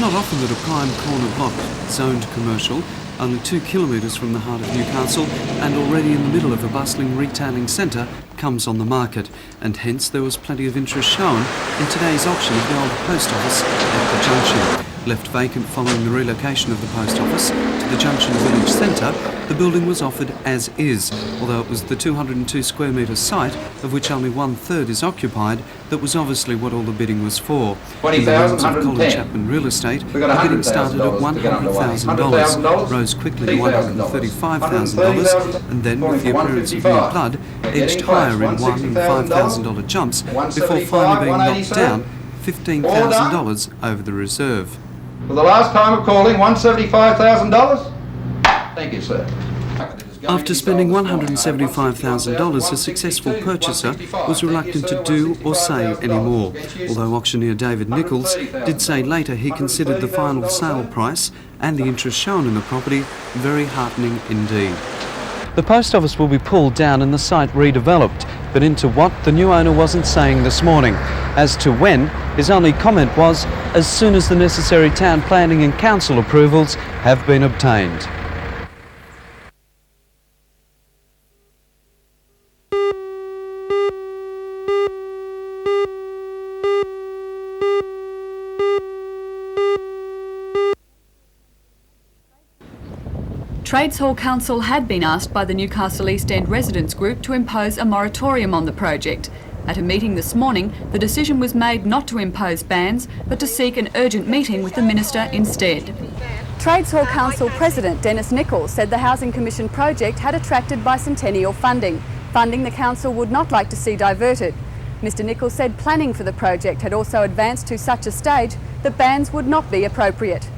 not often that a prime corner block, zoned commercial, only 2 kilometres from the heart of Newcastle and already in the middle of a bustling retailing centre, comes on the market, and hence there was plenty of interest shown in today's auction of the old post office at the junction. Left vacant following the relocation of the post office to the Junction Village Centre, the building was offered as is, although it was the 202 square metre site, of which only 1/3 is occupied, that was obviously what all the bidding was for. In the hands of Colin Chapman Real Estate, the bidding started at $100,000, rose quickly to $135,000, and then, with the appearance of new blood, edged higher in $1,000 and $5,000 jumps, before finally being knocked down $15,000 over the reserve. For the last time of calling, $175,000? Thank you, sir. After spending $175,000, a successful purchaser was reluctant to do or say any more, although auctioneer David Nichols did say later he considered the final sale price and the interest shown in the property very heartening indeed. The post office will be pulled down and the site redeveloped, but into what the new owner wasn't saying this morning. As to when, his only comment was, as soon as the necessary town planning and council approvals have been obtained. Trades Hall Council had been asked by the Newcastle East End Residents Group to impose a moratorium on the project. At a meeting this morning, the decision was made not to impose bans, but to seek an urgent meeting with the Minister instead. Trades Hall Council President Dennis Nichols said the Housing Commission project had attracted bicentennial funding the Council would not like to see diverted. Mr Nichols said planning for the project had also advanced to such a stage that bans would not be appropriate.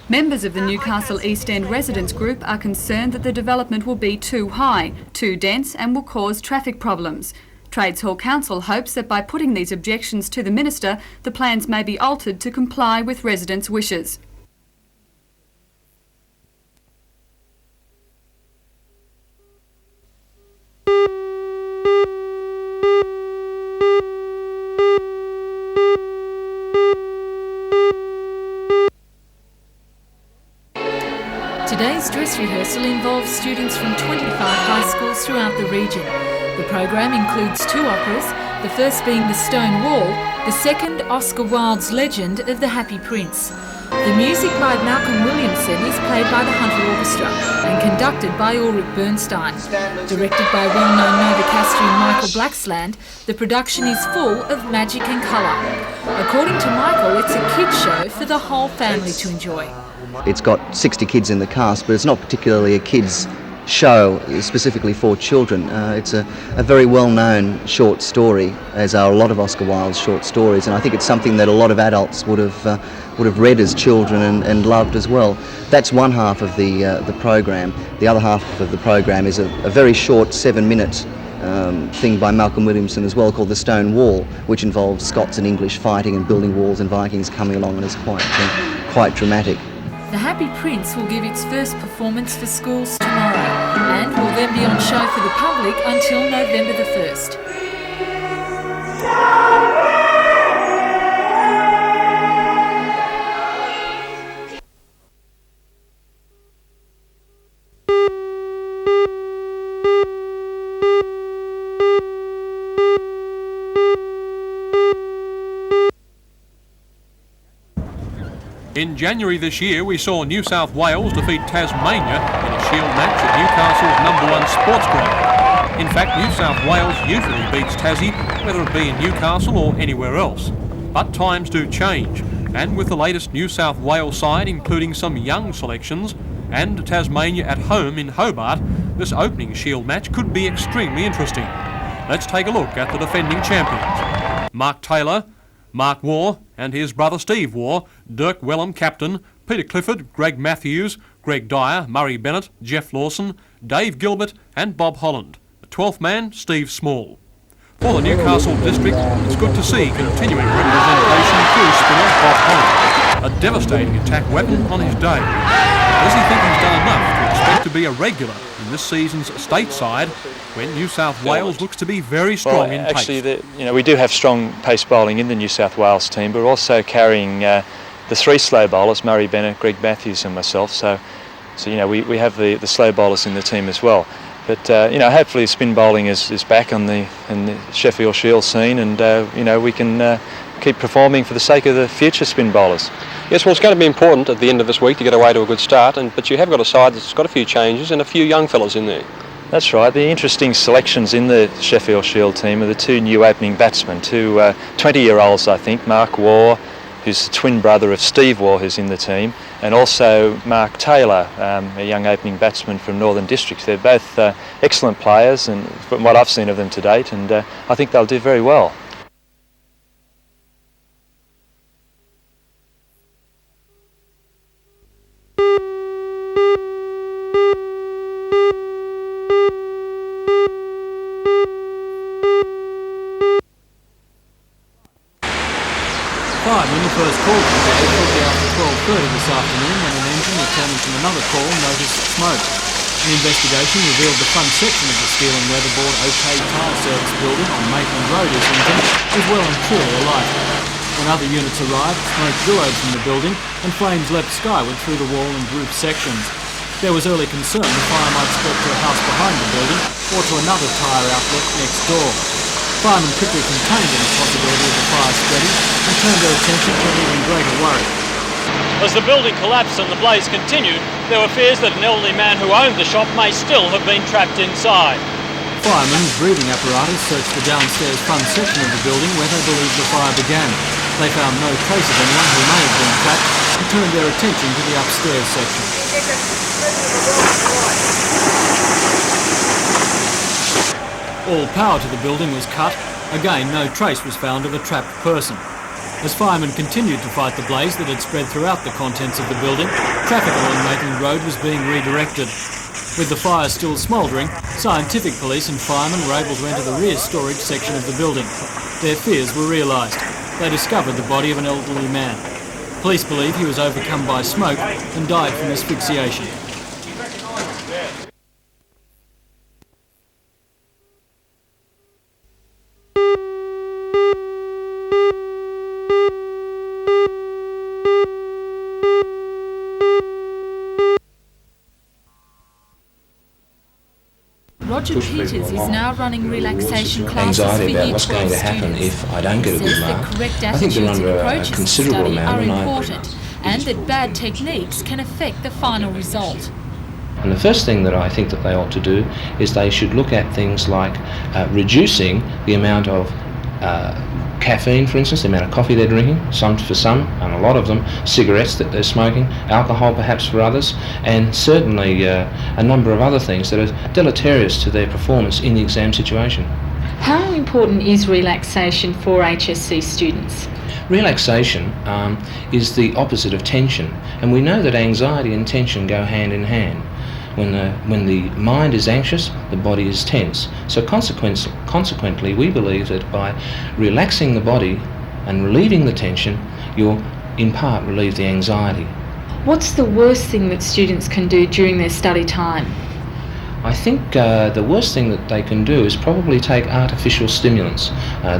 Members of the Newcastle East End Residents Group are concerned that the development will be too high, too dense and will cause traffic problems. Trades Hall Council hopes that by putting these objections to the Minister, the plans may be altered to comply with residents' wishes. Today's dress rehearsal involves students from 25 high schools throughout the region. The program includes 2 operas, the first being The Stone Wall, the second Oscar Wilde's Legend of the Happy Prince. The music by Malcolm Williamson is played by the Hunter Orchestra and conducted by Ulrich Bernstein. Directed by well-known Novocastrian Michael Blacksland, the production is full of magic and colour. According to Michael, it's a kids' show for the whole family to enjoy. It's got 60 kids in the cast, but it's not particularly a kids' show specifically for children. It's a very well-known short story, as are a lot of Oscar Wilde's short stories, and I think it's something that a lot of adults would have read as children and loved as well. That's one half of the program. The other half of the program is a very short 7-minute thing by Malcolm Williamson as well, called The Stone Wall, which involves Scots and English fighting and building walls and Vikings coming along, and is quite dramatic. The Happy Prince will give its first performance for schools tomorrow and will then be on show for the public until November the 1st. In January this year, we saw New South Wales defeat Tasmania in a Shield match at Newcastle's #1 sports ground. In fact, New South Wales usually beats Tassie, whether it be in Newcastle or anywhere else. But times do change, and with the latest New South Wales side, including some young selections, and Tasmania at home in Hobart, this opening Shield match could be extremely interesting. Let's take a look at the defending champions. Mark Taylor, Mark Waugh and his brother Steve Waugh, Dirk Wellham captain, Peter Clifford, Greg Matthews, Greg Dyer, Murray Bennett, Jeff Lawson, Dave Gilbert and Bob Holland. The 12th man, Steve Small. For the Newcastle district, it's good to see continuing representation through spinner Bob Holland, a devastating attack weapon on his day. Does he think he's done enough to expect to be a regular in this season's state side when New South Wales looks to be very strong in pace? Actually, we do have strong pace bowling in the New South Wales team, but we're also carrying the three slow bowlers, Murray Bennett, Greg Matthews and myself, so you know, we have the slow bowlers in the team as well. But you know, hopefully spin bowling is back in the Sheffield Shield scene, and you know, we can keep performing for the sake of the future spin bowlers. Yes, well, it's going to be important at the end of this week to get away to a good start, but you have got a side that's got a few changes and a few young fellas in there. That's right. The interesting selections in the Sheffield Shield team are the two new opening batsmen, two 20-year-olds, I think, Mark Waugh, who's the twin brother of Steve Waugh, who's in the team, and also Mark Taylor, a young opening batsman from Northern Districts. They're both excellent players, and from what I've seen of them to date, and I think they'll do very well. Firemen first called for the day shortly after 12:30 this afternoon when an engine returning from another call noticed smoke. An investigation revealed the front section of the steel and weatherboard OK Tire Service building on Maitland Road, Islington, was well and truly alight. When other units arrived, smoke billowed from the building and flames leapt skyward through the wall and roof sections. There was early concern the fire might spread to a house behind the building or to another tyre outlet next door. Firemen quickly contained any possibility of the fire spreading and turned their attention to an even greater worry. As the building collapsed and the blaze continued, there were fears that an elderly man who owned the shop may still have been trapped inside. Firemen's breathing apparatus searched the downstairs front section of the building where they believed the fire began. They found no trace of anyone who may have been trapped and turned their attention to the upstairs section. All power to the building was cut. Again, no trace was found of a trapped person. As firemen continued to fight the blaze that had spread throughout the contents of the building, traffic along Maitland Road was being redirected. With the fire still smouldering, scientific police and firemen were able to enter the rear storage section of the building. Their fears were realised. They discovered the body of an elderly man. Police believe he was overcome by smoke and died from asphyxiation. Roger Peters is now running relaxation classes for anxiety Year about what's 12 going to happen students. if I don't get a good Says mark. that correct I think they're attitudes under and a approaches to considerable study amount are of important, and that bad techniques can affect the final result. And the first thing that I think that they ought to do is they should look at things like reducing the amount of caffeine, for instance, the amount of coffee they're drinking, for some, and a lot of them, cigarettes that they're smoking, alcohol perhaps for others, and certainly a number of other things that are deleterious to their performance in the exam situation. How important is relaxation for HSC students? Relaxation is the opposite of tension, and we know that anxiety and tension go hand in hand. When the mind is anxious, the body is tense. So consequently, we believe that by relaxing the body and relieving the tension, you'll in part relieve the anxiety. What's the worst thing that students can do during their study time? I think the worst thing that they can do is probably take artificial stimulants.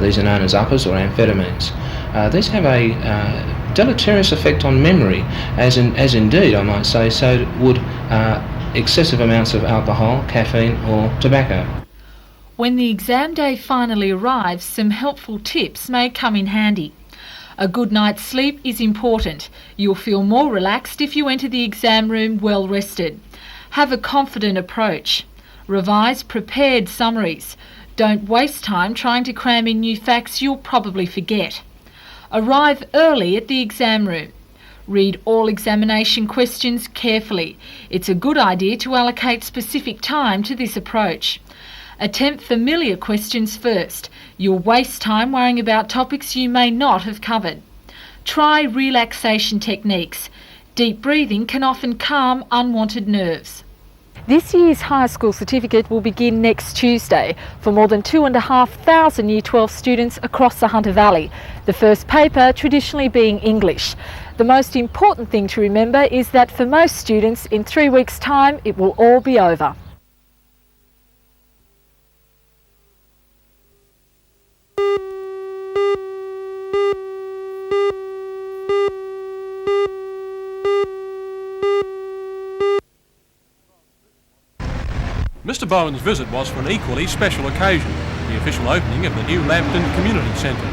These are known as uppers or amphetamines. These have a deleterious effect on memory, as indeed I might say so would excessive amounts of alcohol, caffeine or tobacco. When the exam day finally arrives, some helpful tips may come in handy. A good night's sleep is important. You'll feel more relaxed if you enter the exam room well rested. Have a confident approach. Revise prepared summaries. Don't waste time trying to cram in new facts you'll probably forget. Arrive early at the exam room. Read all examination questions carefully. It's a good idea to allocate specific time to this approach. Attempt familiar questions first. You'll waste time worrying about topics you may not have covered. Try relaxation techniques. Deep breathing can often calm unwanted nerves. This year's high school certificate will begin next Tuesday for more than 2,500 Year 12 students across the Hunter Valley, the first paper traditionally being English. The most important thing to remember is that for most students, in 3 weeks' time, it will all be over. Mr Bowen's visit was for an equally special occasion, the official opening of the new Lambton Community Centre.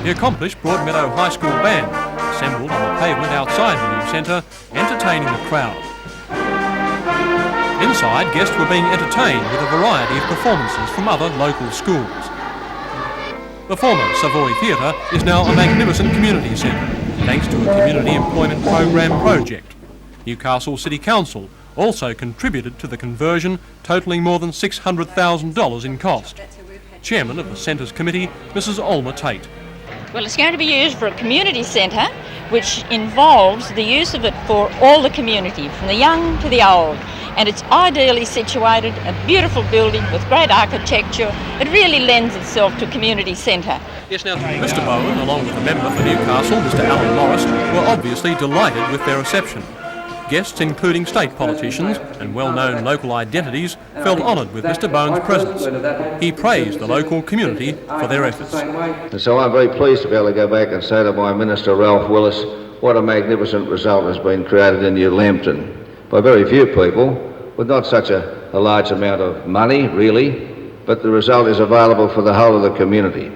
The accomplished Broadmeadow High School band assembled on the pavement outside the new centre, entertaining the crowd. Inside, guests were being entertained with a variety of performances from other local schools. The former Savoy Theatre is now a magnificent community centre, thanks to a community employment program project. Newcastle City Council also contributed to the conversion, totalling more than $600,000 in cost. Chairman of the Centres Committee, Mrs Olma Tate. Well, it's going to be used for a community centre, which involves the use of it for all the community, from the young to the old. And it's ideally situated, a beautiful building with great architecture. It really lends itself to a community centre. Yes, now, Mr Bowen, along with a member for Newcastle, Mr Alan Morris, were obviously delighted with their reception. Guests, including state politicians and well-known local identities, felt honoured with Mr Bowen's presence. He praised the local community for their efforts. And so I'm very pleased to be able to go back and say to my Minister, Ralph Willis, what a magnificent result has been created in New Lambton by very few people, with not such a large amount of money, really, but the result is available for the whole of the community.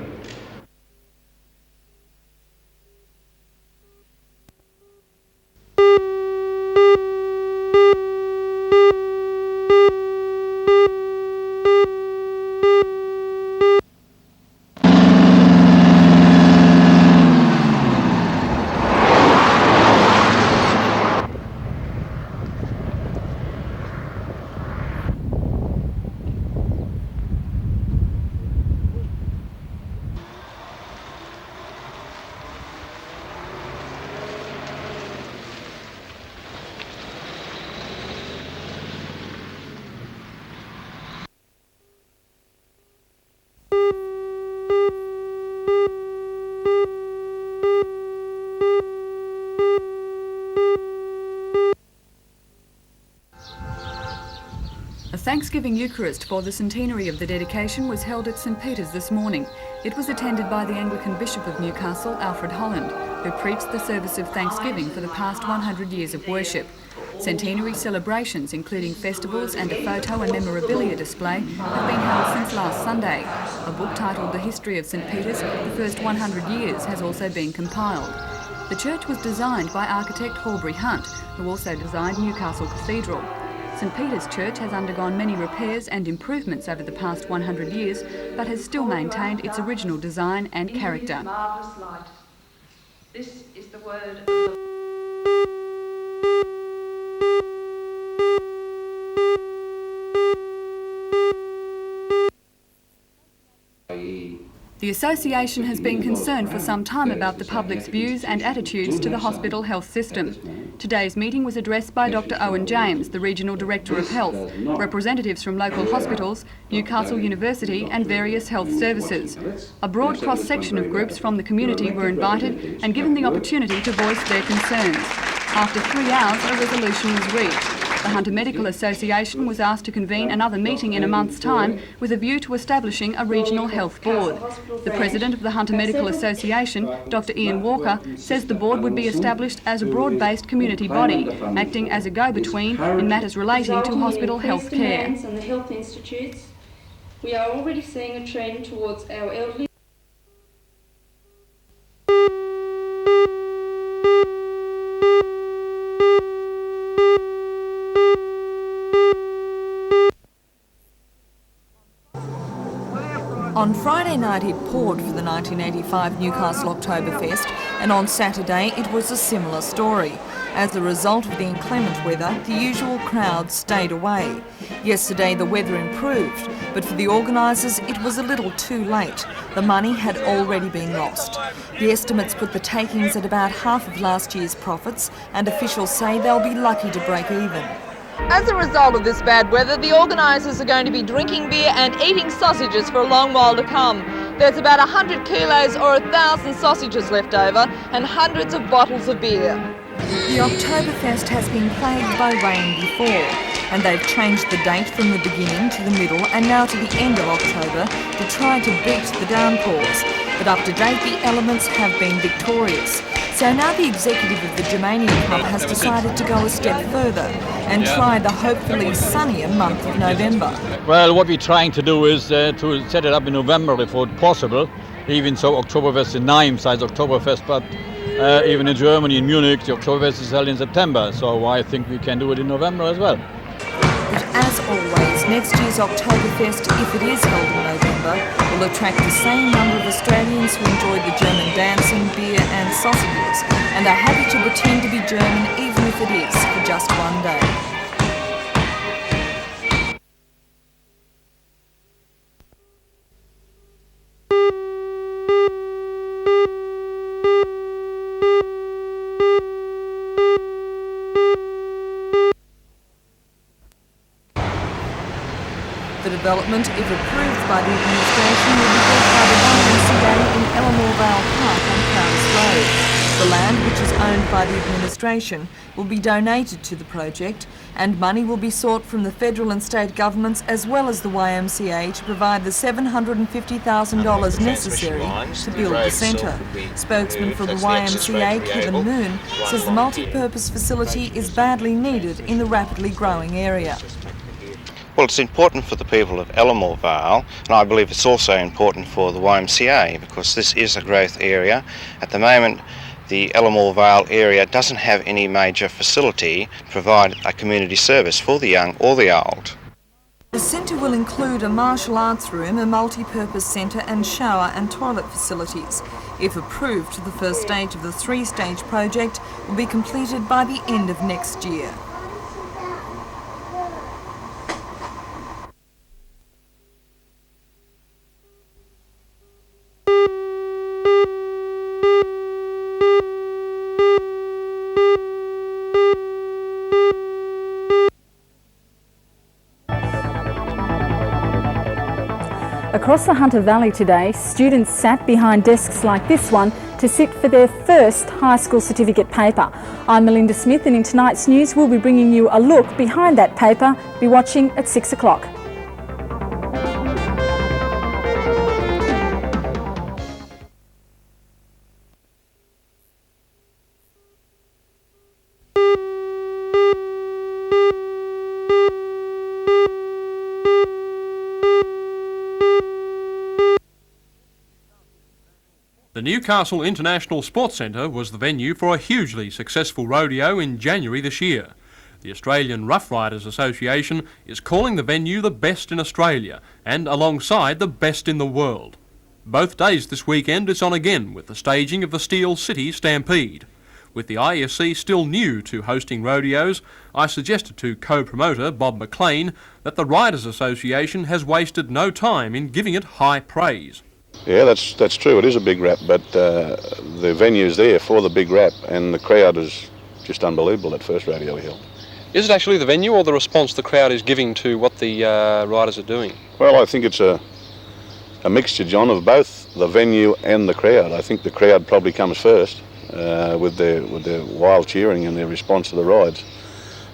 A Thanksgiving Eucharist for the centenary of the dedication was held at St Peter's this morning. It was attended by the Anglican Bishop of Newcastle, Alfred Holland, who preached the service of thanksgiving for the past 100 years of worship. Centenary celebrations, including festivals and a photo and memorabilia display, have been held since last Sunday. A book titled The History of St Peter's, the First 100 Years, has also been compiled. The church was designed by architect Horbury Hunt, who also designed Newcastle Cathedral. St Peter's Church has undergone many repairs and improvements over the past 100 years, but has still maintained its original design and character. This is the word of the The association has been concerned for some time about the public's views and attitudes to the hospital health system. Today's meeting was addressed by Dr Owen James, the Regional Director of Health, representatives from local hospitals, Newcastle University and various health services. A broad cross-section of groups from the community were invited and given the opportunity to voice their concerns. After 3 hours, a resolution was reached. The Hunter Medical Association was asked to convene another meeting in a month's time with a view to establishing a regional health board. The president of the Hunter Medical Association, Dr Ian Walker, says the board would be established as a broad-based community body, acting as a go-between in matters relating to hospital health care. And the health institutes, we are already seeing a trend towards our elderly. On Friday night it poured for the 1985 Newcastle Oktoberfest, and on Saturday it was a similar story. As a result of the inclement weather, the usual crowds stayed away. Yesterday the weather improved, but for the organisers it was a little too late. The money had already been lost. The estimates put the takings at about half of last year's profits, and officials say they'll be lucky to break even. As a result of this bad weather, the organisers are going to be drinking beer and eating sausages for a long while to come. There's about 100 kilos or 1,000 sausages left over and hundreds of bottles of beer. The Oktoberfest has been plagued by rain before, and they've changed the date from the beginning to the middle and now to the end of October to try to beat the downpours. But up to date, the elements have been victorious. So now the executive of the Germanian Club has decided to go a step further and try the hopefully sunnier month of November. Well, what we're trying to do is to set it up in November if possible. Even so, Oktoberfest in Nîmes size Oktoberfest, but even in Germany, in Munich, the Oktoberfest is held in September, so I think we can do it in November as well. But as always, next year's Oktoberfest, if it is held in November, will attract the same number of Australians who enjoy the German dancing, beer and sausages, and are happy to pretend to be German even if it is for just one day. The development, if approved by the administration, will be built by the YMCA in Elmore Vale Park on Crowds Road. The land, which is owned by the administration, will be donated to the project, and money will be sought from the federal and state governments as well as the YMCA to provide the $750,000 necessary to build the centre. Spokesman for the YMCA, Kevin Moon, says the multi-purpose facility is badly needed in the rapidly growing area. Well, it's important for the people of Elmore Vale, and I believe it's also important for the YMCA because this is a growth area. At the moment, the Elmore Vale area doesn't have any major facility to provide a community service for the young or the old. The centre will include a martial arts room, a multi-purpose centre and shower and toilet facilities. If approved, the first stage of the three-stage project will be completed by the end of next year. Across the Hunter Valley today, students sat behind desks like this one to sit for their first high school certificate paper. I'm Melinda Smith, and in tonight's news we'll be bringing you a look behind that paper. Be watching at 6 o'clock. The Newcastle International Sports Centre was the venue for a hugely successful rodeo in January this year. The Australian Rough Riders Association is calling the venue the best in Australia and alongside the best in the world. Both days this weekend it's on again with the staging of the Steel City Stampede. With the ISC still new to hosting rodeos, I suggested to co-promoter Bob McLean that the Riders Association has wasted no time in giving it high praise. Yeah, that's true. It is a big rap, but the venue's there for the big rap, and the crowd is just unbelievable at first rodeo we held. Is it actually the venue or the response the crowd is giving to what the riders are doing? Well, I think it's a mixture, John, of both the venue and the crowd. I think the crowd probably comes first with their wild cheering and their response to the rides,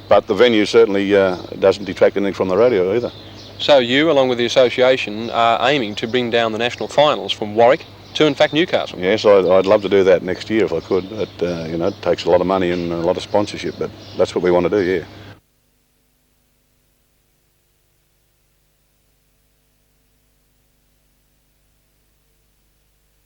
but the venue certainly doesn't detract anything from the rodeo either. So you, along with the association, are aiming to bring down the national finals from Warwick to, in fact, Newcastle? Yes, I'd love to do that next year if I could, but, you know, it takes a lot of money and a lot of sponsorship, but that's what we want to do, yeah.